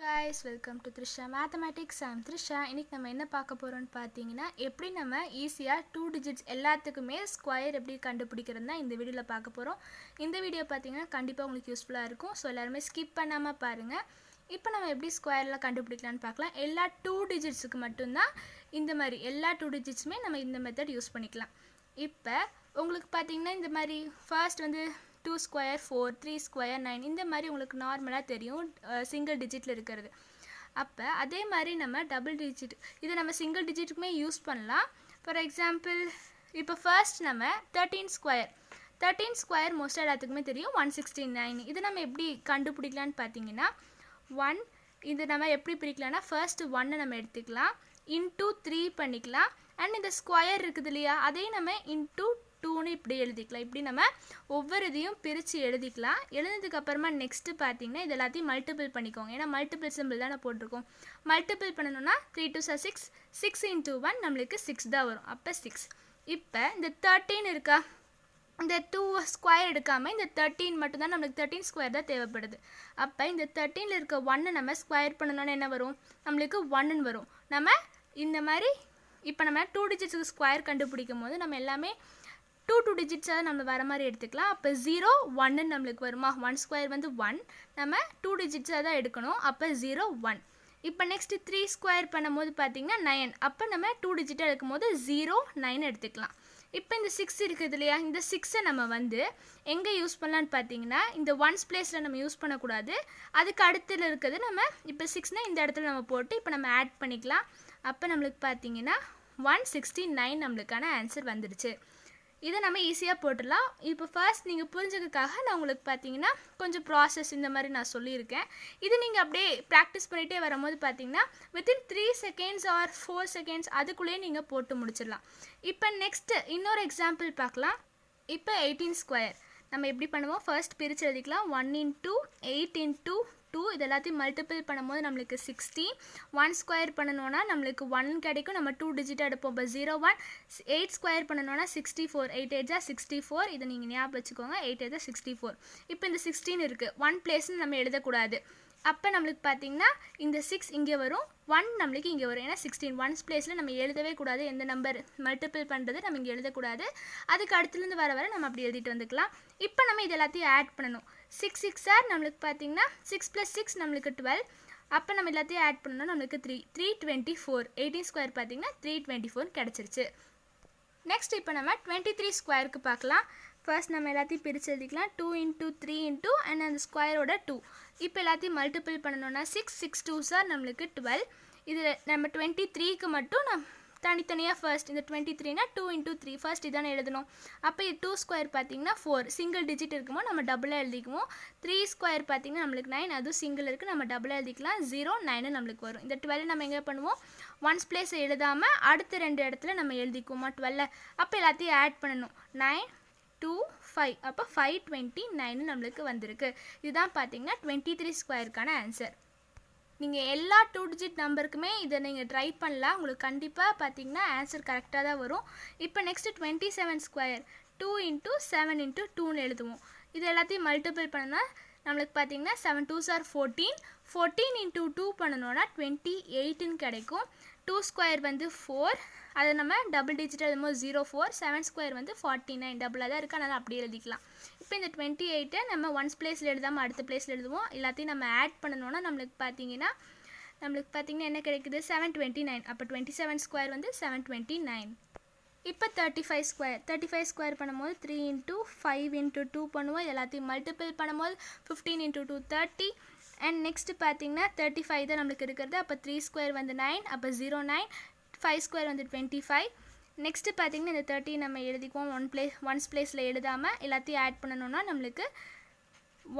guys, welcome to Thrisha Mathematics. I'm Thrisha. இன்னைக்கு நம்ம என்ன பார்க்க போறோம்னு பாத்தீங்கன்னா எப்படி நம்ம ஈஸியா 2 digits எல்லாத்துக்குமே ஸ்கொயர் எப்படி கண்டுபிடிக்கிறதுனா இந்த வீடியோல பார்க்க போறோம். இந்த வீடியோ பாத்தீங்கன்னா கண்டிப்பா உங்களுக்கு யூஸ்ஃபுல்லா இருக்கும். சோ எல்லாரும் ஸ்கிப் பண்ணாம பாருங்க. இப்போ நம்ம எப்படி ஸ்கொயர்ல கண்டுபிடிக்கலாம்னு பார்க்கலாம். எல்லா 2 digitsக்கு மட்டும் தான் இந்த மாதிரி எல்லா 2 digitsமே நம்ம இந்த மெத்தட் யூஸ் பண்ணிக்கலாம். இப்போ உங்களுக்கு பாத்தீங்கன்னா இந்த மாதிரி ஃபர்ஸ்ட் வந்து 2 square 4 3 square 9 இந்த மாதிரி உங்களுக்கு நார்மலா தெரியும் சிங்கிள் டிஜிட்ல இருக்குது. அப்ப அதே மாதிரி நம்ம டபுள் டிஜிட் இத நம்ம சிங்கிள் டிஜிட்க்குமே யூஸ் பண்ணலாம். ஃபார் எக்ஸாம்பிள் இப்போ ஃபர்ஸ்ட் நம்ம 13 ஸ்கொயர் மோஸ்ட் எல்லாத்துக்குமே தெரியும் 169. இத நம்ம எப்படி கண்டுபிடிக்கலாம்னு பாத்தீங்கன்னா 1 இது நம்ம எப்படி பிரிக்கலாம்னா ஃபர்ஸ்ட் 1 நம்ம எடுத்துக்கலாம் into 3 பண்ணிக்கலாம் and இந்த ஸ்கொயர் இருக்குது இல்லையா அதே நம்ம into 2 னு இப்படி எழுதிக்கலாம். இப்படி நம்ம ஒவ்வொருதையும் பிரிச்சு எழுதிக்கலாம். எழுதினதுக்கு அப்புறமா நெக்ஸ்ட் பாத்தீங்கன்னா இது எல்லாத்தையும் மல்டிபிள் பண்ணிக்கோங்க. ஏனா மல்டிபிள் சிம்பிள் தான போட்டுருக்கோம். மல்டிபிள் பண்ணனும்னா 3 2 6 6 into 1 நமக்கு 6 தான் வரும். அப்ப 6. இப்போ இந்த 13 இருக்கா? இந்த 2 ஸ்கொயர் எடுக்காம இந்த 13 மட்டும் தான் நமக்கு 13 ஸ்கொயர் தான் தேவைப்படுது. அப்ப இந்த 13ல இருக்க 1 நம்ம ஸ்கொயர் பண்ணனும்னா என்ன வரும்? நமக்கு 1 ன்னு வரும். நம்ம இந்த மாதிரி இப்போ நம்ம 2 digits ஸ்கொயர் கண்டுபிடிக்கும்போது நம்ம எல்லாமே 2 digits நம்ம வர மாதிரி எடுத்துக்கலாம். அப்ப 0 1 ன்னு நமக்கு வருமா? 1 ஸ்கொயர் வந்து 1. நம்ம 2 digits தான் எடுக்கணும். அப்ப 0 1. இப்போ நெக்ஸ்ட் 3 ஸ்கொயர் பண்ணும்போது பாத்தீங்கன்னா 9. அப்ப நம்ம 2 digit எடுக்கும்போது 0 9 எடுத்துக்கலாம். இப்போ இந்த 6 இருக்குது இல்லையா? இந்த 6 நம்ம வந்து எங்க யூஸ் பண்ணலாம்னு பாத்தீங்கன்னா இந்த ஒன்ஸ் பிளேஸ்ல நம்ம யூஸ் பண்ண கூடாது. அதுக்கு அடுத்துல இருக்குது நம்ம இப்போ 6 னா இந்த இடத்துல நம்ம போட்டு இப்போ நம்ம ஆட் பண்ணிக்கலாம். அப்ப நமக்கு பாத்தீங்கன்னா 169 நமக்கான ஆன்சர் வந்துருச்சு. இத நம்ம ஈஸியா போடலாம். இப்போ ஃபர்ஸ்ட் நீங்க புரிஞ்சதுக்காக நான் உங்களுக்கு பாத்தீங்கன்னா கொஞ்சம் process இந்த மாதிரி நான் சொல்லி இருக்கேன். இது நீங்க அப்படியே பிராக்டீஸ் பண்ணிட்டே வரும்போது பாத்தீங்கன்னா within 3 seconds or 4 seconds அதுக்குள்ளே நீங்க போட்டு முடிச்சிடலாம். இப்போ நெக்ஸ்ட் இன்னொரு எக்ஸாம்பிள் பார்க்கலாம். இப்போ 18 ஸ்கொயர் நம்ம எப்படி பண்ணுவோம்? ஃபர்ஸ்ட் பிரிச்சு எழுதிக்கலாம். 1 into 8 into 2 இது எல்லாத்தையும் மல்டிபிள் பண்ணும்போது நமக்கு 16. 1 ஸ்கொயர் பண்ணனும்னா நமக்கு 1 கிடைக்கும். நம்ம 2 டிஜிட் எடுப்போம். 0 1 8 ஸ்கொயர் பண்ணனும்னா 64. 8 8 64. இத நீங்க ஞாபகம் வச்சுக்கோங்க. 8 8 64. இப்போ இந்த 16 இருக்கு. 1 பிளேஸ்ல நம்ம எழுத கூடாது. அப்ப நமக்கு பாத்தீங்கன்னா இந்த 6 இங்க வரும். 1 நமக்கு இங்க வரும். ஏனா 16 1s பிளேஸ்ல நம்ம எழுதவே கூடாது. எந்த நம்பர் மல்டிபிள் பண்றது நம்ம இங்க எழுத கூடாது. அதுக்கு அடுத்துல இருந்து வர நம்ம அப்படி எழுதிட்டு வந்துக்கலாம். இப்போ நம்ம இத எல்லாத்தையும் ஆட் பண்ணனும். 6 6 ஆர் நமக்கு பாத்தீங்கன்னா 6 + 6 நமக்கு 12. அப்ப நம்ம எல்லாத்தையும் ஆட் பண்ணனும்னா நமக்கு 3 324. 18 ஸ்கொயர் பாத்தீங்கன்னா 324 கிடைச்சிருச்சு. நெக்ஸ்ட் இப்போ நம்ம 23 ஸ்கொயருக்கு பார்க்கலாம். ஃபர்ஸ்ட் நம்ம எல்லாத்தையும் பிரிச்சு எழுதிக்கலாம். 2 into 3 into and அந்த ஸ்கொயரோட 2. இப்போ எல்லாத்தையும் மல்டிபிள் பண்ணனும்னா 6 6 2s ஆர் நமக்கு 12. இது நம்ம 23க்கு மட்டும் நம்ம தனித்தனியா ஃபர்ஸ்ட் இந்த 23 னா 2 into 3 ஃபர்ஸ்ட் இதானே எழுதணும். அப்ப இது 2 ஸ்கொயர் பாத்தீங்கன்னா 4 சிங்கிள் டிஜிட் இருக்குமோ நம்ம டபுளா எழுதிக்குவோம். 3 ஸ்கொயர் பாத்தீங்கன்னா நமக்கு 9 அது சிங்கிள் இருக்கு நம்ம டபுளா எழுதிக்கலாம். 0 9 நமக்கு வரும். இந்த 12 நம்ம எங்க பண்ணுவோம்? ஒன்ஸ் பிளேஸ் எழுதாம அடுத்த ரெண்டு இடத்துல நம்ம எழுதிக்குவோமா 12. அப்ப எல்லாத்தையும் ஆட் பண்ணனும். 9 2 5 அப்ப 529 நமக்கு வந்திருக்கு. இதுதான் பாத்தீங்கன்னா 23 ஸ்கொயருக்கான ஆன்சர். நீங்க எல்லா 2 digit நம்பருக்குமே இத நீங்க ட்ரை பண்ணலாம். உங்களுக்கு கண்டிப்பா பாத்தீங்கன்னா ஆன்சர் கரெக்ட்டா தான் வரும். இப்போ நெக்ஸ்ட் 27 ஸ்கொயர் 2 into 7 into 2 ன்னு எழுதுவோம். இது எல்லாத்தையும் மல்டிபிள் பண்ணா நமக்கு பாத்தீங்கன்னா 7 2s are 14. 14 into 2 பண்ணனும்னா 28 ன்னு கிடைக்கும். 2 ஸ்கொயர் வந்து 4. அத நம்ம டபுள் டிஜிட் எழுதும்போது 0 4. 7 ஸ்கொயர் வந்து 49 டபுளா தான் இருக்கு. அதனால அப்படியே எழுதிக்கலாம். இப்போ இந்த 28 நம்ம ஒன்ஸ் பிளேஸ்ல எழுதாம அடுத்த பிளேஸ்ல எழுதுவோம். எல்லாத்தையும் நம்ம ஆட் பண்ணனும்னா நமக்கு பாத்தீங்கன்னா என்ன கிடைக்குது? 729. அப்ப 27 ஸ்கொயர் வந்து 729. இப்போ 35 ஸ்கொயர் பண்ணும்போது 3 into 5 into 2 பண்ணுவோம். எல்லாத்தையும் மல்டிபிள் பண்ணும்போது 15 into 2 30. and நெக்ஸ்ட் பாத்தீங்கன்னா 35 தான் நமக்கு இருக்குது. அப்ப 3 ஸ்கொயர் வந்து 9. அப்ப 0 9. 5 ஸ்கொயர் வந்து 25. நெக்ஸ்ட் பாத்தீங்கன்னா இந்த 30 நம்ம எழுதிக்குவோம். ஒன்ஸ் பிளேஸ்ல எழுதாம எல்லாத்தையும் ஆட் பண்ணனும்னா நமக்கு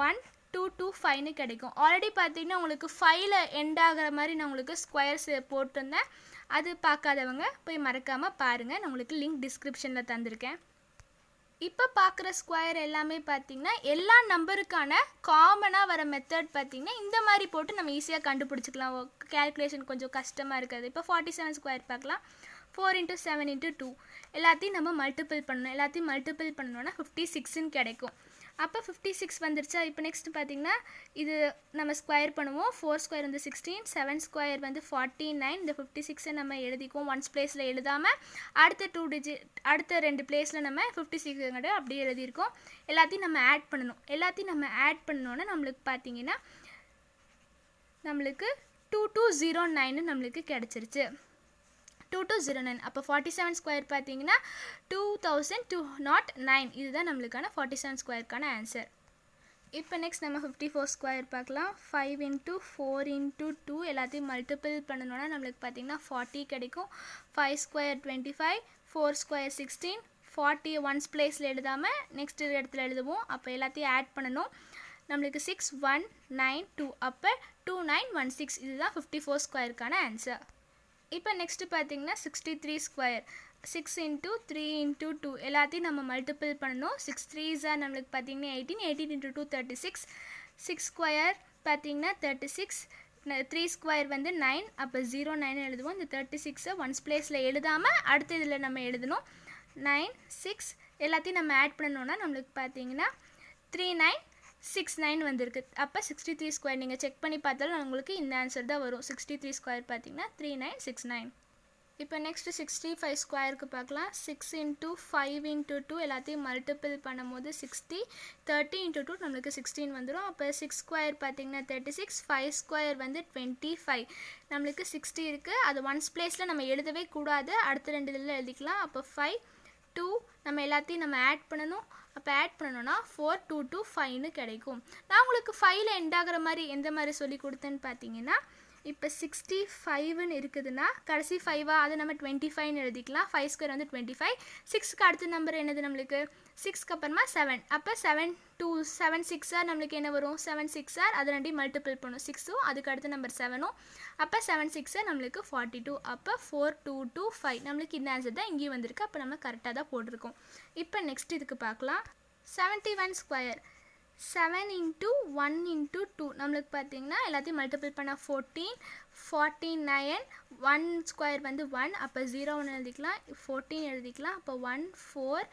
1 2 2 5 ன்னு கிடைக்கும். ஆல்ரெடி பாத்தீங்கன்னா உங்களுக்கு 5ல எண்ட் ஆகுற மாதிரி நான் உங்களுக்கு ஸ்கொயர்ஸ் போட்டுருந்தேன். அது பார்க்காதவங்க போய் மறக்காம பாருங்க. நான் உங்களுக்கு லிங்க் டிஸ்கிரிப்ஷன்ல தந்திருக்கேன். இப்போ பார்க்குற ஸ்கொயர் எல்லாமே பாத்தீங்கன்னா எல்லா நம்பருக்கான காமனா வர மெத்தட் பாத்தீங்கன்னா இந்த மாதிரி போட்டு நம்ம ஈஸியா கண்டுபிடிச்சுக்கலாம். கால்குலேஷன் கொஞ்சம் கஷ்டமா இருக்காது. இப்போ 47 ஸ்கொயர் பார்க்கலாம். 4 into 7 into 2 எல்லாத்தையும் நம்ம மல்டிபிள் பண்ணனும். எல்லாத்தையும் மல்டிபிள் பண்ணனும்னா 56 ன்னு கிடைக்கும். அப்போ 56 வந்துருச்சா. இப்போ நெக்ஸ்ட் பார்த்தீங்கன்னா இது நம்ம ஸ்கொயர் பண்ணுவோம். 4 ஸ்கொயர் வந்து 16, 7 ஸ்கொயர் வந்து 49. இந்த 56 நம்ம எழுதிக்குவோம். ஒன்ஸ் பிளேஸில் எழுதாமல் அடுத்த 2 பிளேஸில் நம்ம 56 அப்படியே எழுதியிருக்கோம். எல்லாத்தையும் நம்ம ஆட் பண்ணணும். எல்லாத்தையும் நம்ம ஆட் பண்ணோன்னா நம்மளுக்கு பார்த்தீங்கன்னா நம்மளுக்கு 2209 நம்மளுக்கு கிடச்சிருச்சு. 2209. அப்போ 47 ஸ்கொயர் பார்த்தீங்கன்னா 2209. இதுதான் நம்மளுக்கான 47 ஸ்கொயருக்கான ஆன்சர். இப்போ நெக்ஸ்ட் நம்ம 54 ஸ்கொயர் பார்க்கலாம். 5 × 4 × 2 எல்லாத்தையும் மல்டிபிள் பண்ணணுன்னா நம்மளுக்கு பார்த்தீங்கன்னா 40 கிடைக்கும். 5 ஸ்கொயர் 25, 4 ஸ்கொயர் 16, 40 ஒன்ஸ் பிளேஸில் எழுதாமல் நெக்ஸ்ட் இடத்துல எழுதுவோம். அப்போ எல்லாத்தையும் ஆட் பண்ணணும். நம்மளுக்கு 6192. அப்போ 2916. இதுதான் 54 ஸ்கொயருக்கான ஆன்சர். இப்போ நெக்ஸ்ட்டு பார்த்தீங்கன்னா 63 ஸ்கொயர். 6 × 3 × 2 எல்லாத்தையும் நம்ம மல்டிபிள் பண்ணணும். 6 3s நம்மளுக்கு பார்த்தீங்கன்னா 18, 18 × 2 36. 6 ஸ்கொயர் பார்த்தீங்கன்னா 36. 3 ஸ்கொயர் வந்து 9. அப்போ 09 எழுதுவோம். இந்த 36 ஒன்ஸ் பிளேஸில் எழுதாமல் அடுத்த இதில் நம்ம எழுதணும். 9 6 எல்லாத்தையும் நம்ம ஆட் பண்ணணுன்னா நம்மளுக்கு பார்த்தீங்கன்னா 3969 வந்திருக்கு. அப்போ 63 ஸ்கொயர் நீங்கள் செக் பண்ணி பார்த்தாலும் உங்களுக்கு இந்த ஆன்சர் தான் வரும். 63 ஸ்கொயர் பார்த்தீங்கன்னா 3969. இப்போ நெக்ஸ்ட்டு 65 ஸ்கொயருக்கு பார்க்கலாம். 6 × 5 × 2 எல்லாத்தையும் மல்டிபிள் பண்ணும்போது 60. 30 × 2 நம்மளுக்கு 16 வந்துடும். அப்போ 6 ஸ்கொயர் பார்த்தீங்கன்னா 36. 5 ஸ்கொயர் வந்து 25. நம்மளுக்கு 60 இருக்குது. அது ஒன்ஸ் பிளேஸில் நம்ம எழுதவே கூடாது. அடுத்த 2 இதில் எழுதிக்கலாம். அப்போ 5 2 நம்ம எல்லாத்தையும் நம்ம ஆட் பண்ணணும். அப்போ ஆட் பண்ணணும்னா 4225 கிடைக்கும். நான் உங்களுக்கு 5ல் எண்ட் ஆகிற மாதிரி எந்த மாதிரி சொல்லி கொடுத்தேன்னு பார்த்தீங்கன்னா இப்போ 65ன்னு இருக்குதுன்னா கடைசி 5 அதை நம்ம 25ன்னு எழுதிக்கலாம். 5 ஸ்கொயர் வந்து 25. 6க்கு அடுத்த நம்பர் என்னது நம்மளுக்கு 6க்கு அப்புறமா 7. அப்போ 7 2 7 6 நம்மளுக்கு என்ன வரும் 7 6 அதை ரெண்டையும் மல்டிபிள் பண்ணும். 6ம் அதுக்கு அடுத்த நம்பர் 7ம். அப்போ 7 6 நம்மளுக்கு 42. அப்போ 4225 நம்மளுக்கு இந்த ஆன்சர் தான் இங்கேயும் வந்திருக்கு. அப்போ நம்ம கரெக்டாக தான் போட்டிருக்கோம். இப்போ நெக்ஸ்ட் இதுக்கு பார்க்கலாம். 71 ஸ்கொயர். 7 × 1 × 2 நம்மளுக்கு பார்த்தீங்கன்னா எல்லாத்தையும் மல்டிபிள் பண்ணால் 14 49. 1 ஸ்கொயர் வந்து 1. அப்போ 0 1 எழுதிக்கலாம். 14 எழுதிக்கலாம். அப்போ 1 4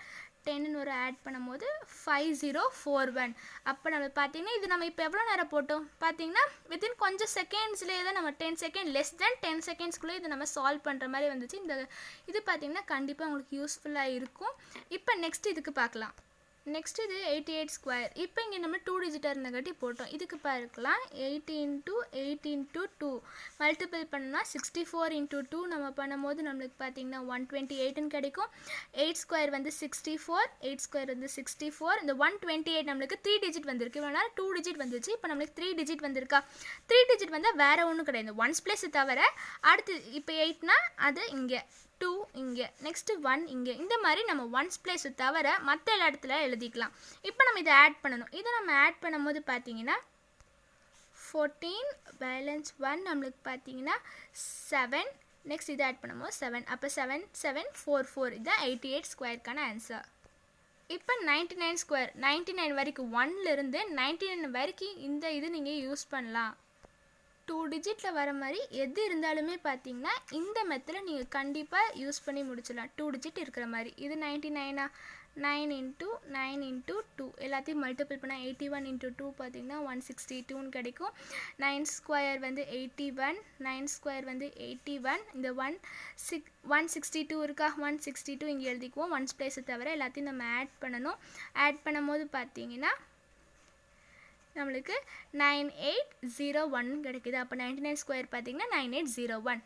10ன்னு ஒரு ஆட் பண்ணும்போது 5041. அப்போ நம்ம பார்த்தீங்கன்னா இது நம்ம இப்போ எவ்வளோ நேரம் போட்டோம் பார்த்தீங்கன்னா வித்தின் கொஞ்சம் செகண்ட்ஸ்லேயே தான் நம்ம 10 செகண்ட் லெஸ் தென் 10 செகண்ட்ஸ்குள்ளே இது நம்ம சால்வ் பண்ணுற மாதிரி வந்துச்சு. இந்த இது பார்த்தீங்கன்னா கண்டிப்பாக உங்களுக்கு யூஸ்ஃபுல்லாக இருக்கும். இப்போ நெக்ஸ்ட் இதுக்கு பார்க்கலாம். நெக்ஸ்ட் இது 88 ஸ்கொயர். இப்போ இங்கே நம்ம 2 டிஜிட்டாக இருந்தங்காட்டி போட்டோம். இதுக்கு பார்க்கலாம். 8 × 8 × 2 மல்டிபிள் பண்ணால் 64 × 2 நம்ம பண்ணும்போது நம்மளுக்கு பார்த்தீங்கன்னா 128ன்னு கிடைக்கும். 8 ஸ்கொயர் வந்து 64. 8 ஸ்கொயர் வந்து 64. இந்த 128 நம்மளுக்கு 3 டிஜிட் வந்திருக்கு. இவ்வளோ நேரம் 2 டிஜிட் வந்துச்சு. இப்போ நம்மளுக்கு 3 டிஜிட் வந்திருக்கா. 3 டிஜிட் வந்தால் வேறு ஒன்றும் கிடையாது. ஒன்ஸ் பிளேஸ் தவிர அடுத்து இப்போ 8னா அது இங்கே 2 இங்கே நெக்ஸ்ட்டு 1 இங்கே இந்த மாதிரி நம்ம ஒன்ஸ் பிளேஸை தவிர மற்ற எல்லா இடத்துல எழுதிக்கலாம். இப்போ நம்ம இதை ஆட் பண்ணணும். இதை நம்ம ஆட் பண்ணும்போது பார்த்தீங்கன்னா 14 பேலன்ஸ் 1 நம்மளுக்கு பார்த்தீங்கன்னா 7. நெக்ஸ்ட் இதை ஆட் பண்ணும்போது 7. அப்போ 7 7 4 4. இதுதான் 88 ஸ்கொயருக்கான ஆன்சர். இப்போ 99 ஸ்கொயர். 99 வரைக்கும் 1லேருந்து 99 வரைக்கும் இந்த இது நீங்கள் யூஸ் பண்ணலாம். 2 டிஜிட்டில் வர மாதிரி எது இருந்தாலுமே பார்த்தீங்கன்னா இந்த மெத்தடை நீங்கள் கண்டிப்பாக யூஸ் பண்ணி முடிச்சிடலாம். 2 டிஜிட் இருக்கிற மாதிரி. இது 99 9 × 9 × 2 எல்லாத்தையும் மல்டிபிள் பண்ணால் 81 × 2 பார்த்தீங்கன்னா 162ன்னு கிடைக்கும். 9 ஸ்கொயர் வந்து 81. 9 ஸ்கொயர் வந்து 81. இந்த 162 இருக்கா. 162 இங்கே எழுதிக்குவோம். ஒன்ஸ் பிளேஸை தவிர எல்லாத்தையும் நம்ம ஆட் பண்ணணும். ஆட் பண்ணும்போது பார்த்தீங்கன்னா நம்மளுக்கு 9801 கிடைக்குது. அப்போ 99 ஸ்கொயர் பார்த்தீங்கன்னா 9801.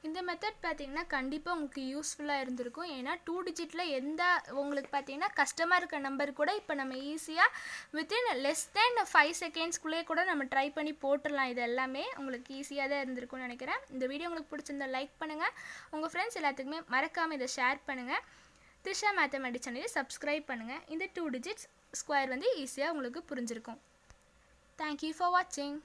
இந்த மெத்தட் பார்த்தீங்கன்னா கண்டிப்பாக உங்களுக்கு யூஸ்ஃபுல்லாக இருந்திருக்கும். ஏன்னா 2 டிஜிட்டில் எந்த உங்களுக்கு பார்த்தீங்கன்னா கஷ்டமாக இருக்க நம்பர் கூட இப்போ நம்ம ஈஸியாக வித்தின் லெஸ் தென் 5 செகண்ட்ஸ்குள்ளே கூட நம்ம ட்ரை பண்ணி போட்டுடலாம். இது எல்லாமே உங்களுக்கு ஈஸியாக தான் இருந்திருக்கும்னு நினைக்கிறேன். இந்த வீடியோ உங்களுக்கு பிடிச்சிருந்தா லைக் பண்ணுங்கள். உங்கள் ஃப்ரெண்ட்ஸ் எல்லாத்துக்குமே மறக்காமல் இதை ஷேர் பண்ணுங்கள். த்ரிஷா மேத்தமெட்டிக்ஸ் சேனலை சப்ஸ்கிரைப் பண்ணுங்கள். இந்த 2 டிஜிட்ஸ் ஸ்கொயர் வந்து ஈஸியாக உங்களுக்கு புரிஞ்சிருக்கும். தேங்க்யூ ஃபார் வாட்சிங்.